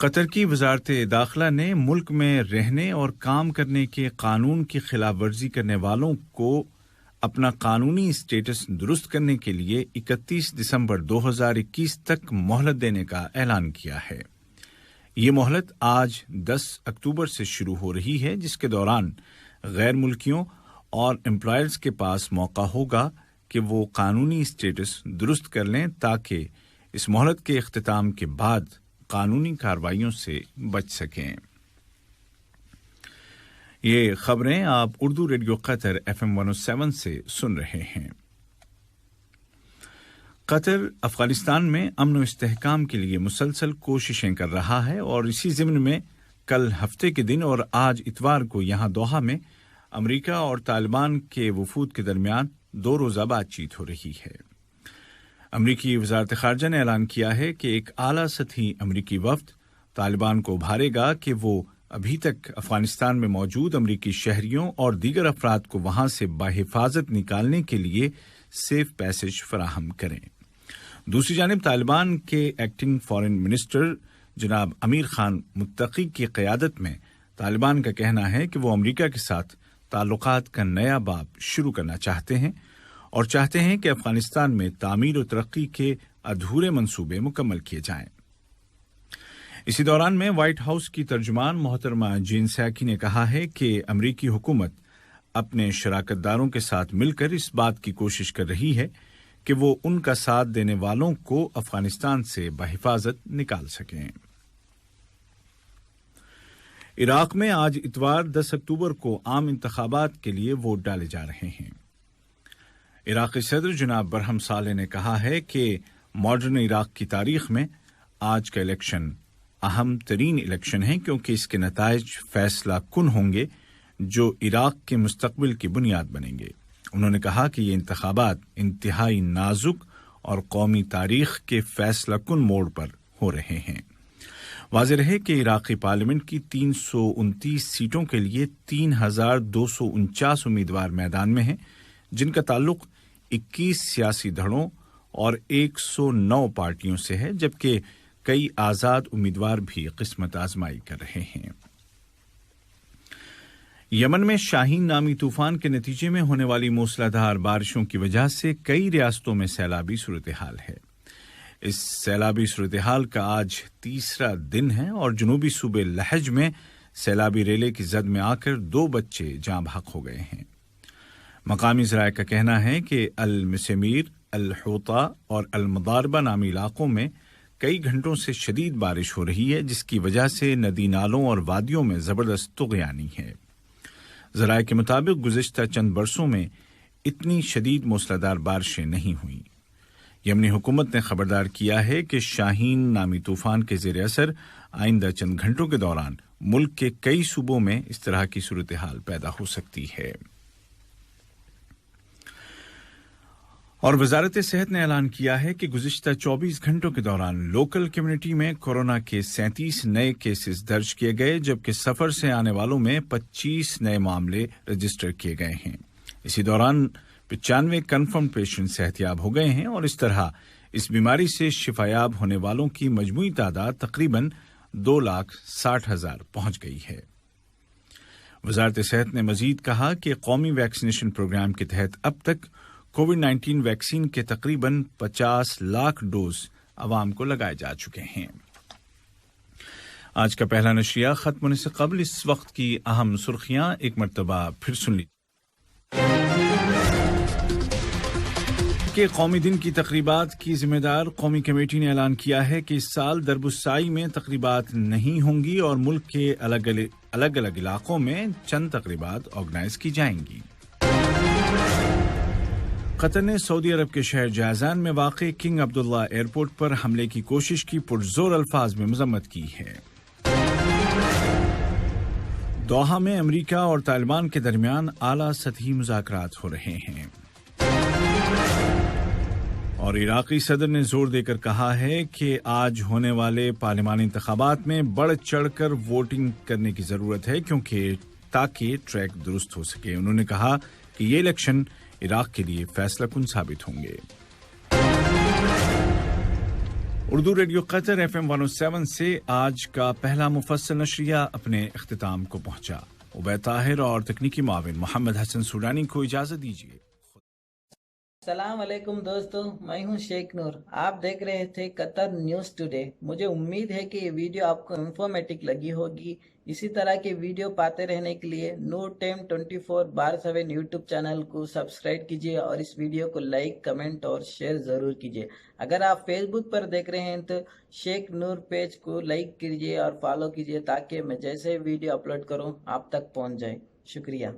قطر کی وزارت داخلہ نے ملک میں رہنے اور کام کرنے کے قانون کی خلاف ورزی کرنے والوں کو اپنا قانونی اسٹیٹس درست کرنے کے لیے 31 دسمبر 2021 تک مہلت دینے کا اعلان کیا ہے۔ یہ مہلت آج 10 اکتوبر سے شروع ہو رہی ہے، جس کے دوران غیر ملکیوں اور امپلائرز کے پاس موقع ہوگا کہ وہ قانونی اسٹیٹس درست کر لیں تاکہ اس مہلت کے اختتام کے بعد قانونی کارروائیوں سے بچ سکیں۔ یہ خبریں آپ اردو ریڈیو قطر FM 107 سے سن رہے ہیں۔ قطر افغانستان میں امن و استحکام کے لیے مسلسل کوششیں کر رہا ہے اور اسی ضمن میں کل ہفتے کے دن اور آج اتوار کو یہاں دوحہ میں امریکہ اور طالبان کے وفود کے درمیان 2 روزہ بات چیت ہو رہی ہے۔ امریکی وزارت خارجہ نے اعلان کیا ہے کہ ایک اعلیٰ سطحی امریکی وفد طالبان کو ابھارے گا کہ وہ ابھی تک افغانستان میں موجود امریکی شہریوں اور دیگر افراد کو وہاں سے بحفاظت نکالنے کے لیے سیف پیسج فراہم کریں۔ دوسری جانب طالبان کے ایکٹنگ فارن منسٹر جناب امیر خان متقی کی قیادت میں طالبان کا کہنا ہے کہ وہ امریکہ کے ساتھ تعلقات کا نیا باب شروع کرنا چاہتے ہیں اور چاہتے ہیں کہ افغانستان میں تعمیر و ترقی کے ادھورے منصوبے مکمل کیے جائیں۔ اسی دوران میں وائٹ ہاؤس کی ترجمان محترمہ جین ساکی نے کہا ہے کہ امریکی حکومت اپنے شراکت داروں کے ساتھ مل کر اس بات کی کوشش کر رہی ہے کہ وہ ان کا ساتھ دینے والوں کو افغانستان سے بحفاظت نکال سکیں۔ عراق میں آج اتوار 10 اکتوبر کو عام انتخابات کے لیے ووٹ ڈالے جا رہے ہیں۔ عراقی صدر جناب برہم صالح نے کہا ہے کہ ماڈرن عراق کی تاریخ میں آج کا الیکشن اہم ترین الیکشن ہے کیونکہ اس کے نتائج فیصلہ کن ہوں گے جو عراق کے مستقبل کی بنیاد بنیں گے۔ انہوں نے کہا کہ یہ انتخابات انتہائی نازک اور قومی تاریخ کے فیصلہ کن موڑ پر ہو رہے ہیں۔ واضح رہے کہ عراقی پارلیمنٹ کی 329 سیٹوں کے لیے 3249 امیدوار میدان میں ہیں، جن کا تعلق 21 سیاسی دھڑوں اور 109 پارٹیوں سے ہے، جبکہ کئی آزاد امیدوار بھی قسمت آزمائی کر رہے ہیں۔ یمن میں شاہین نامی طوفان کے نتیجے میں ہونے والی موسلا دھار بارشوں کی وجہ سے کئی ریاستوں میں سیلابی صورتحال ہے۔ اس سیلابی صورتحال کا آج تیسرا دن ہے اور جنوبی صوبے لہج میں سیلابی ریلے کی زد میں آ کر 2 بچے جاں بحق ہو گئے ہیں۔ مقامی ذرائع کا کہنا ہے کہ المسمیر، الحوطہ اور المضاربہ نامی علاقوں میں کئی گھنٹوں سے شدید بارش ہو رہی ہے، جس کی وجہ سے ندی نالوں اور وادیوں میں زبردست طغیانی ہے۔ ذرائع کے مطابق گزشتہ چند برسوں میں اتنی شدید موسلادھار بارشیں نہیں ہوئیں۔ یمنی حکومت نے خبردار کیا ہے کہ شاہین نامی طوفان کے زیر اثر آئندہ چند گھنٹوں کے دوران ملک کے کئی صوبوں میں اس طرح کی صورتحال پیدا ہو سکتی ہے۔ اور وزارت صحت نے اعلان کیا ہے کہ گزشتہ 24 گھنٹوں کے دوران لوکل کمیونٹی میں کورونا کے 37 نئے کیسز درج کیے گئے، جبکہ سفر سے آنے والوں میں 25 نئے معاملے رجسٹر کیے گئے ہیں۔ اسی دوران 95 کنفرم پیشنٹ صحتیاب ہو گئے ہیں اور اس طرح اس بیماری سے شفایاب ہونے والوں کی مجموعی تعداد تقریباً 2,60,000 پہنچ گئی ہے۔ وزارت صحت نے مزید کہا کہ قومی ویکسینیشن پروگرام کے تحت اب تک کووڈ-19 ویکسین کے تقریباً 50 لاکھ ڈوز عوام کو لگائے جا چکے ہیں۔ آج کا پہلا نشریہ ختم ہونے سے قبل اس وقت کی اہم سرخیاں ایک مرتبہ پھر سن لیجیے۔ کہ قومی دن کی تقریبات کی ذمہ دار قومی کمیٹی نے اعلان کیا ہے کہ اس سال درب السائی میں تقریبات نہیں ہوں گی اور ملک کے الگ الگ علاقوں میں چند تقریبات آرگنائز کی جائیں گی۔ قطر نے سعودی عرب کے شہر جازان میں واقع کنگ عبداللہ ایئرپورٹ پر حملے کی کوشش کی پرزور الفاظ میں مذمت کی ہے۔ دوحہ میں امریکہ اور طالبان کے درمیان اعلیٰ سطحی مذاکرات ہو رہے ہیں۔ اور عراقی صدر نے زور دے کر کہا ہے کہ آج ہونے والے پارلیمانی انتخابات میں بڑھ چڑھ کر ووٹنگ کرنے کی ضرورت ہے تاکہ ٹریک درست ہو سکے۔ انہوں نے کہا کہ یہ الیکشن عراق کے لیے فیصلہ کن ثابت ہوں گے۔ اردو ریڈیو قطر FM 107 سے آج کا پہلا مفصل نشریہ اپنے اختتام کو پہنچا. عبید طاہر اور تکنیکی معاون محمد حسن سوڈانی کو اجازت دیجیے. السلام علیکم دوستو، میں ہوں شیخ نور. آپ دیکھ رہے تھے قطر نیوز ٹوڈے. مجھے امید ہے کہ یہ ویڈیو آپ کو انفارمیٹک لگی ہوگی. اسی طرح کے ویڈیو پاتے رہنے کے لیے نور ٹائم 24/7 یوٹیوب چینل کو سبسکرائب کیجیے اور اس ویڈیو کو لائک، کمنٹ اور شیئر ضرور کیجیے. اگر آپ فیس بک پر دیکھ رہے ہیں تو شیخ نور پیج کو لائک کیجیے اور فالو کیجیے تاکہ میں جیسے ویڈیو اپلوڈ کروں آپ تک پہنچ جائے. شکریہ.